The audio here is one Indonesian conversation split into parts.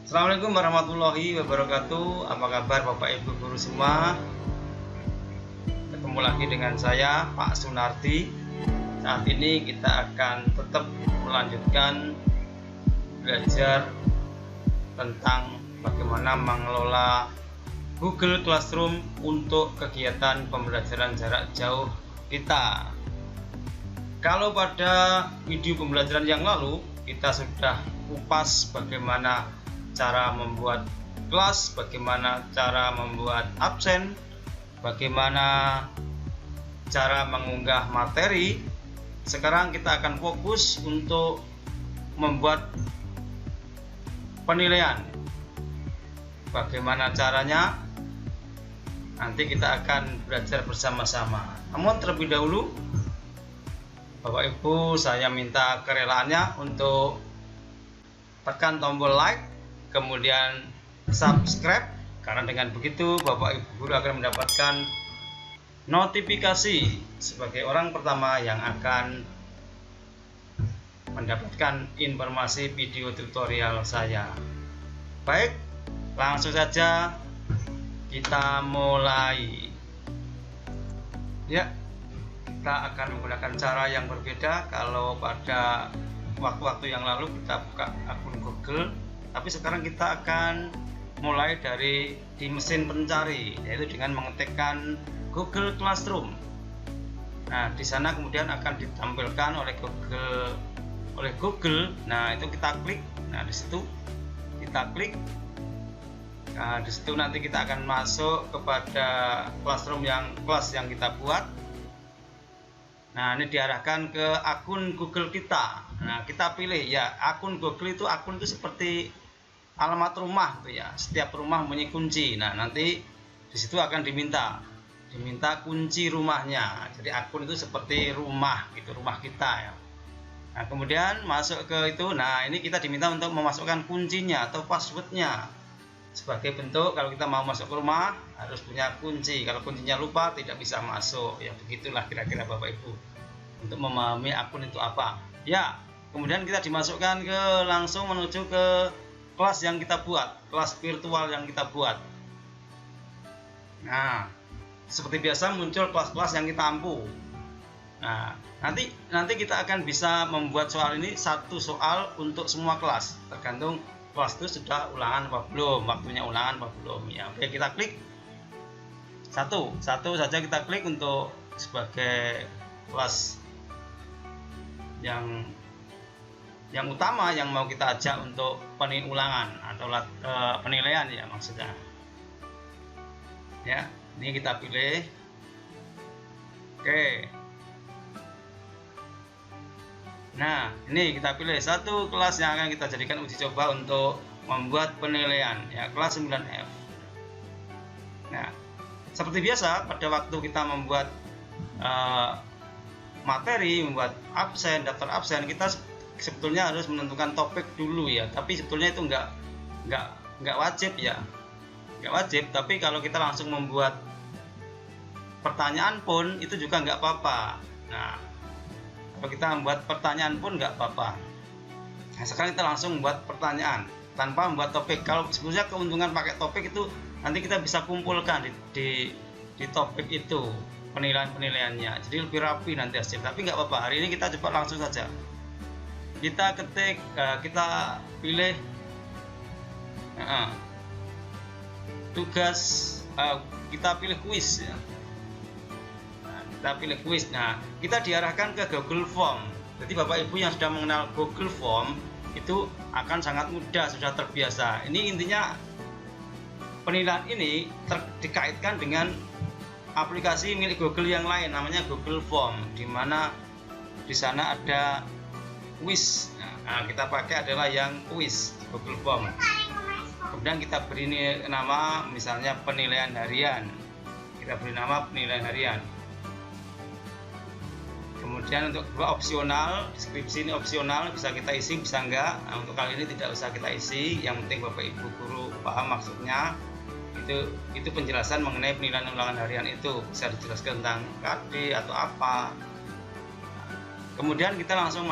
Assalamualaikum warahmatullahi wabarakatuh. Apa kabar Bapak Ibu guru semua? Ketemu lagi dengan saya Pak Sunardi. Saat ini kita akan tetap melanjutkan belajar tentang bagaimana mengelola Google Classroom untuk kegiatan pembelajaran jarak jauh kita. Kalau pada video pembelajaran yang lalu kita sudah kupas bagaimana cara membuat kelas, bagaimana cara membuat absen, bagaimana cara mengunggah materi. Sekarang kita akan fokus untuk membuat penilaian. Bagaimana caranya? Nanti kita akan belajar bersama-sama. Namun terlebih dahulu, Bapak Ibu, saya minta kerelaannya untuk tekan tombol like, kemudian subscribe, karena dengan begitu Bapak Ibu guru akan mendapatkan notifikasi sebagai orang pertama yang akan mendapatkan informasi video tutorial saya. Baik, langsung saja kita mulai. Ya, kita akan menggunakan cara yang berbeda. Kalau pada waktu-waktu yang lalu kita buka akun Google, tapi sekarang kita akan mulai dari di mesin pencari, yaitu dengan mengetikkan Google Classroom. Nah, di sana kemudian akan ditampilkan oleh Google. Nah, itu kita klik. Nah, di situ kita klik. Nah, di situ nanti kita akan masuk kepada Classroom kelas yang kita buat. Nah, ini diarahkan ke akun Google kita. Nah, kita pilih ya, akun Google itu seperti alamat rumah tuh ya. Setiap rumah mempunyai kunci. Nah, nanti di situ akan diminta kunci rumahnya. Jadi akun itu seperti rumah gitu, rumah kita ya. Nah, kemudian masuk ke itu. Nah, ini kita diminta untuk memasukkan kuncinya atau passwordnya. Sebagai bentuk kalau kita mau masuk ke rumah harus punya kunci. Kalau kuncinya lupa tidak bisa masuk. Ya begitulah kira-kira Bapak Ibu untuk memahami akun itu apa. Ya, kemudian kita dimasukkan langsung menuju ke kelas yang kita buat, kelas virtual yang kita buat. Nah, seperti biasa muncul kelas-kelas yang kita ampu. Nah, nanti kita akan bisa membuat soal ini satu soal untuk semua kelas, tergantung kelas itu sudah ulangan apa belum, waktunya ulangan apa belum ya. Oke, kita klik satu saja, kita klik untuk sebagai kelas yang utama yang mau kita ajak untuk ulangan atau penilaian ya maksudnya. Ya, ini kita pilih. Oke. Nah, ini kita pilih satu kelas yang akan kita jadikan uji coba untuk membuat penilaian ya, kelas 9F. Nah, seperti biasa pada waktu kita membuat materi, membuat absen, daftar absen, kita sebetulnya harus menentukan topik dulu ya. Tapi sebetulnya itu nggak wajib ya, nggak wajib. Tapi kalau kita langsung membuat pertanyaan pun itu juga nggak apa-apa. Nah, kalau kita membuat pertanyaan pun nggak apa-apa. Nah, sekarang kita langsung membuat pertanyaan tanpa membuat topik. Kalau sebetulnya keuntungan pakai topik itu nanti kita bisa kumpulkan di topik itu penilaiannya, jadi lebih rapi nanti hasil. Tapi nggak apa-apa, hari ini kita coba langsung saja. Kita ketik, kita pilih tugas, kita pilih kuis ya. Kita pilih kuis. Nah, kita diarahkan ke Google Form. Jadi Bapak Ibu yang sudah mengenal Google Form itu akan sangat mudah, sudah terbiasa. Ini intinya penilaian ini dikaitkan dengan aplikasi milik Google yang lain, namanya Google Form, di mana di sana ada kuis. Nah, kita pakai adalah yang kuis Google Form. Kemudian kita beri nama misalnya penilaian harian. Kita beri nama penilaian harian. Kemudian untuk opsional, deskripsi ini opsional, bisa kita isi bisa enggak. Nah, untuk kali ini tidak usah kita isi, yang penting Bapak Ibu guru paham maksudnya. Itu penjelasan mengenai penilaian ulangan harian, itu bisa dijelaskan tentang KD atau apa. Kemudian kita langsung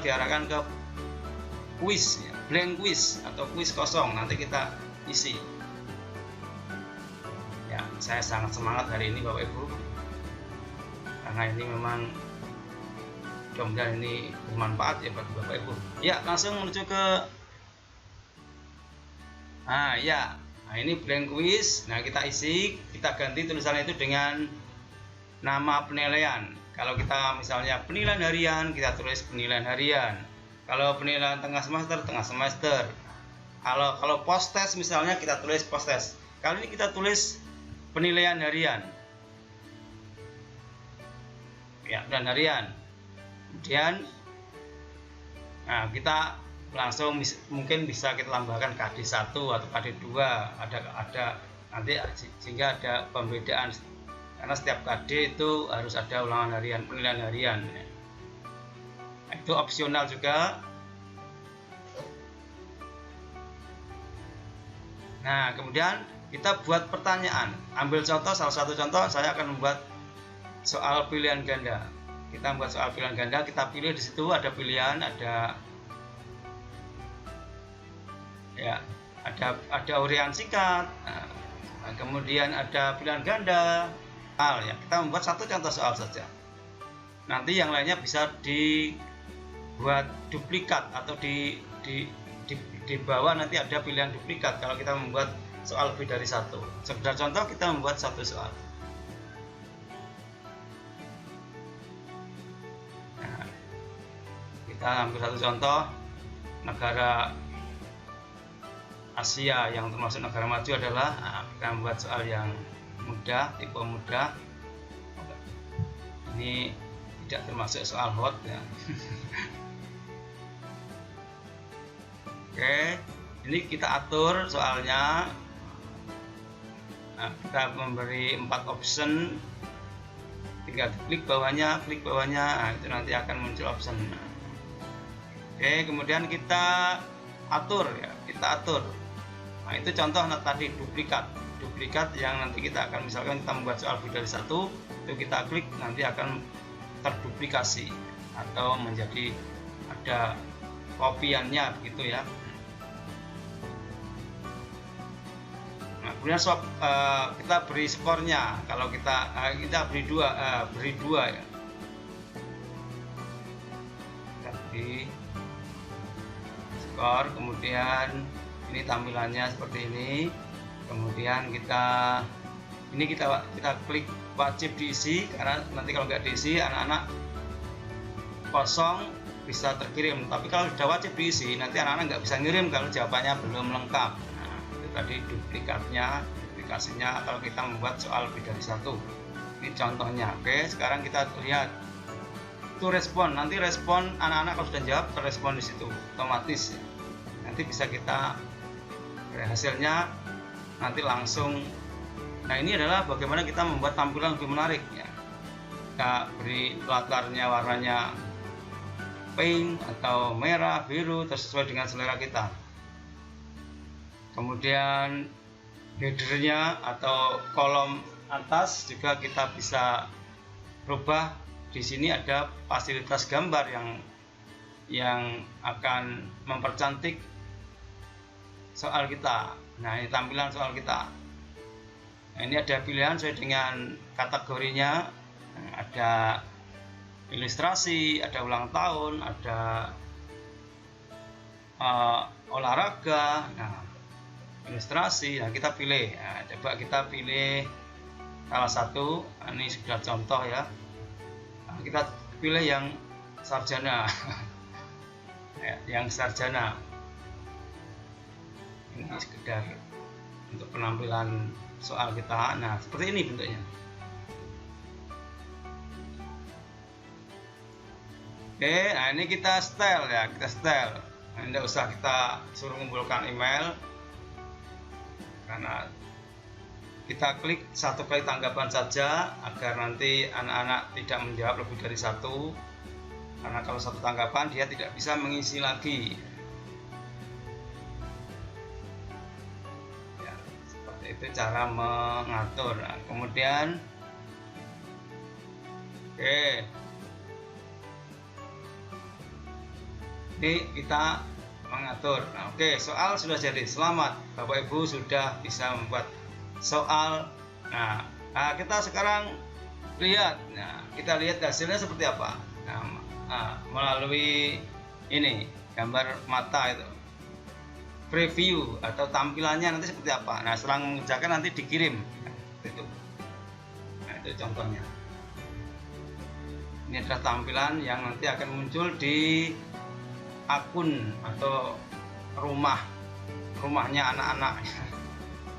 diarahkan ke quiz ya, blank quiz atau quiz kosong, nanti kita isi. Ya, saya sangat semangat hari ini Bapak Ibu, karena ini memang mudah-mudahan ini bermanfaat ya bagi Bapak Ibu. Ya, langsung menuju ke ini blank quiz. Nah, kita isi, kita ganti tulisannya itu dengan nama penilaian. Kalau kita misalnya penilaian harian, kita tulis penilaian harian. Kalau penilaian tengah semester, tengah semester. Kalau post test misalnya, kita tulis post test. Kali ini kita tulis penilaian harian. Ya, penilaian harian. Kemudian kita langsung mungkin bisa kita tambahkan KD1 atau KD2, ada nanti, sehingga ada pembedaan, karena setiap KD itu harus ada ulangan harian, penilaian harian. Itu opsional juga. Nah, kemudian kita buat pertanyaan. Ambil contoh, salah satu contoh saya akan membuat soal pilihan ganda. Kita membuat soal pilihan ganda, kita pilih di situ ada pilihan, ada uraian singkat, kemudian ada pilihan ganda. Kita membuat satu contoh soal saja. Nanti yang lainnya bisa dibuat duplikat atau di bawah nanti ada pilihan duplikat kalau kita membuat soal lebih dari satu. Sekedar contoh, kita membuat satu soal. Kita ambil satu contoh, negara Asia yang termasuk negara maju adalah, kita membuat soal yang mudah, tipe mudah. Ini tidak termasuk soal hot ya. Oke, ini kita atur soalnya. Kita memberi 4 option, tinggal klik bawahnya, itu nanti akan muncul option. Oke, kemudian kita atur ya, Nah, itu contoh tadi duplikat yang nanti kita akan, misalkan kita membuat soal lebih dari satu, itu kita klik nanti akan terduplikasi atau menjadi ada kopiannya begitu ya. Nah, kemudian kita beri skornya. Kalau kita beri dua ya. Kita beri skor, kemudian ini tampilannya seperti ini. Kemudian kita klik wajib diisi, karena nanti kalau nggak diisi anak-anak kosong bisa terkirim. Tapi kalau sudah wajib diisi, nanti anak-anak nggak bisa ngirim kalau jawabannya belum lengkap. Nah, itu tadi duplikasinya kalau kita membuat soal lebih dari satu. Ini contohnya. Oke, sekarang kita lihat itu respon. Nanti respon anak-anak kalau sudah jawab terrespon di situ otomatis. Nanti bisa kita hasilnya nanti langsung. Nah, ini adalah bagaimana kita membuat tampilan lebih menarik ya. Kita beri latarnya warnanya pink atau merah, biru, sesuai dengan selera kita. Kemudian headernya atau kolom atas juga kita bisa rubah. Di sini ada fasilitas gambar yang akan mempercantik soal kita. Nah, ini tampilan soal kita. Nah, ini ada pilihan sesuai dengan kategorinya. Ada ilustrasi, ada ulang tahun, ada olahraga. Nah, ilustrasi. Nah, kita pilih. Nah, coba kita pilih salah satu. Ini sudah contoh ya. Nah, kita pilih yang sarjana. Yang sarjana. Ini sekedar untuk penampilan soal kita. Nah, seperti ini bentuknya. Oke, nah ini kita style ya, Nah, tidak usah kita suruh mengumpulkan email, karena kita klik satu kali tanggapan saja agar nanti anak-anak tidak menjawab lebih dari satu, karena kalau satu tanggapan dia tidak bisa mengisi lagi. Itu cara mengatur. Nah, kemudian ini kita mengatur. Nah, oke, soal sudah jadi. Selamat, Bapak Ibu sudah bisa membuat soal. Nah, kita sekarang lihat. Nah, kita lihat hasilnya seperti apa. Melalui ini gambar mata itu, preview atau tampilannya nanti seperti apa. Nah, setelah mengerjakan nanti dikirim. Nah, itu contohnya. Ini adalah tampilan yang nanti akan muncul di akun atau rumahnya anak-anak.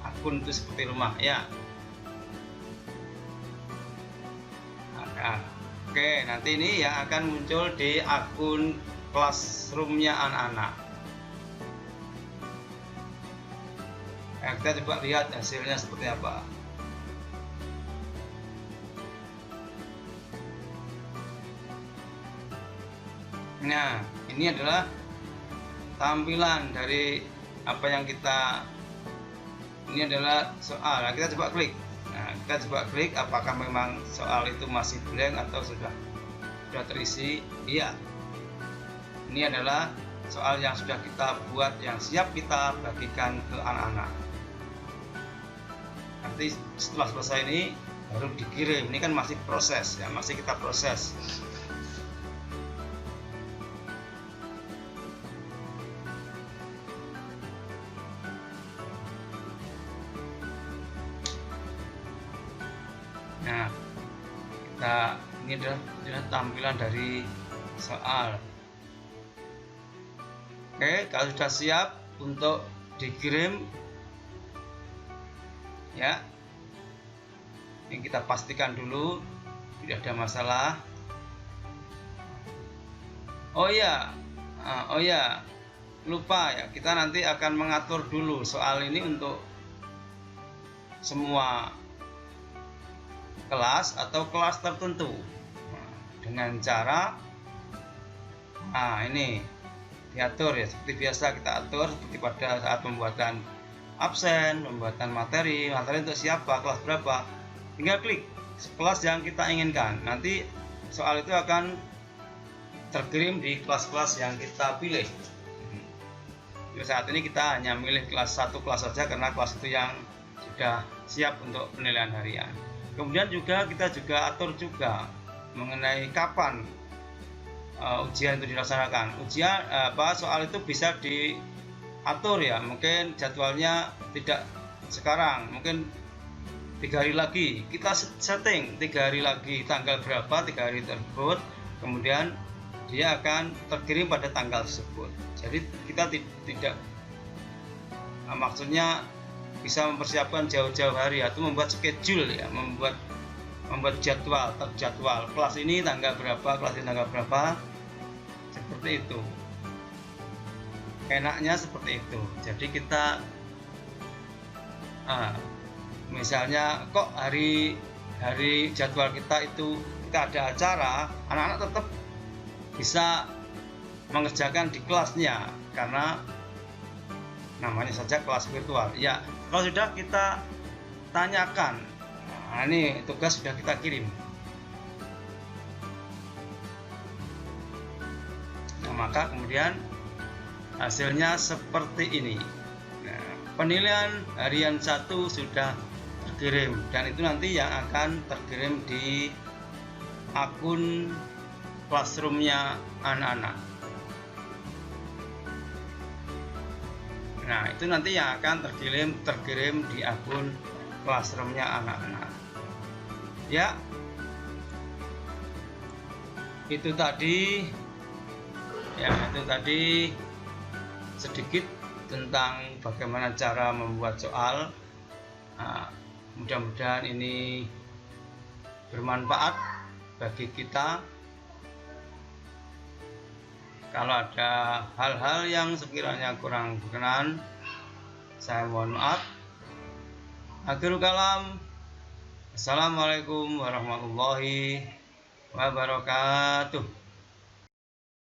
Akun itu seperti rumah ya. Oke, nanti ini yang akan muncul di akun classroomnya anak-anak. Kita coba lihat hasilnya seperti apa. Nah, ini adalah tampilan dari apa yang ini adalah soal. Nah, kita coba klik. Nah, kita coba klik apakah memang soal itu masih blank atau sudah terisi. Iya. Ini adalah soal yang sudah kita buat, yang siap kita bagikan ke anak-anak. Nanti setelah selesai ini baru dikirim. Ini kan masih proses ya, masih kita proses. Nah, ini adalah tampilan dari soal. Oke, kalau sudah siap untuk dikirim ya, ini kita pastikan dulu tidak ada masalah. Oh ya, lupa ya, kita nanti akan mengatur dulu soal ini untuk semua kelas atau kelas tertentu dengan cara ini diatur ya, seperti biasa kita atur seperti pada saat pembuatan absen, pembuatan materi untuk siapa, kelas berapa, tinggal klik kelas yang kita inginkan. Nanti soal itu akan terkirim di kelas-kelas yang kita pilih. Saat ini kita hanya milih kelas 1 kelas saja karena kelas itu yang sudah siap untuk penilaian harian. Kemudian kita juga atur juga mengenai kapan ujian itu dilaksanakan. Soal itu bisa diatur ya, mungkin jadwalnya tidak sekarang, mungkin 3 hari lagi kita setting 3 hari lagi, tanggal berapa 3 hari tersebut, kemudian dia akan terkirim pada tanggal tersebut. Jadi kita tidak maksudnya bisa mempersiapkan jauh-jauh hari atau membuat schedule ya, membuat jadwal, terjadwal kelas ini tanggal berapa, kelas ini tanggal berapa, seperti itu. Enaknya seperti itu. Jadi kita misalnya kok hari jadwal kita itu kita ada acara, anak-anak tetap bisa mengerjakan di kelasnya karena namanya saja kelas virtual ya. Kalau sudah kita tanyakan, ini tugas sudah kita kirim. Nah, maka kemudian hasilnya seperti ini. Nah, penilaian harian 1 sudah terkirim dan itu nanti yang akan terkirim di akun classroomnya anak-anak. Nah, itu nanti yang akan terkirim di akun classroomnya anak-anak. Ya, itu tadi sedikit tentang bagaimana cara membuat soal. Mudah-mudahan ini bermanfaat bagi kita. Kalau ada hal-hal yang sekiranya kurang berkenan, saya mohon maaf. Akhirul kalam, assalamualaikum warahmatullahi wabarakatuh.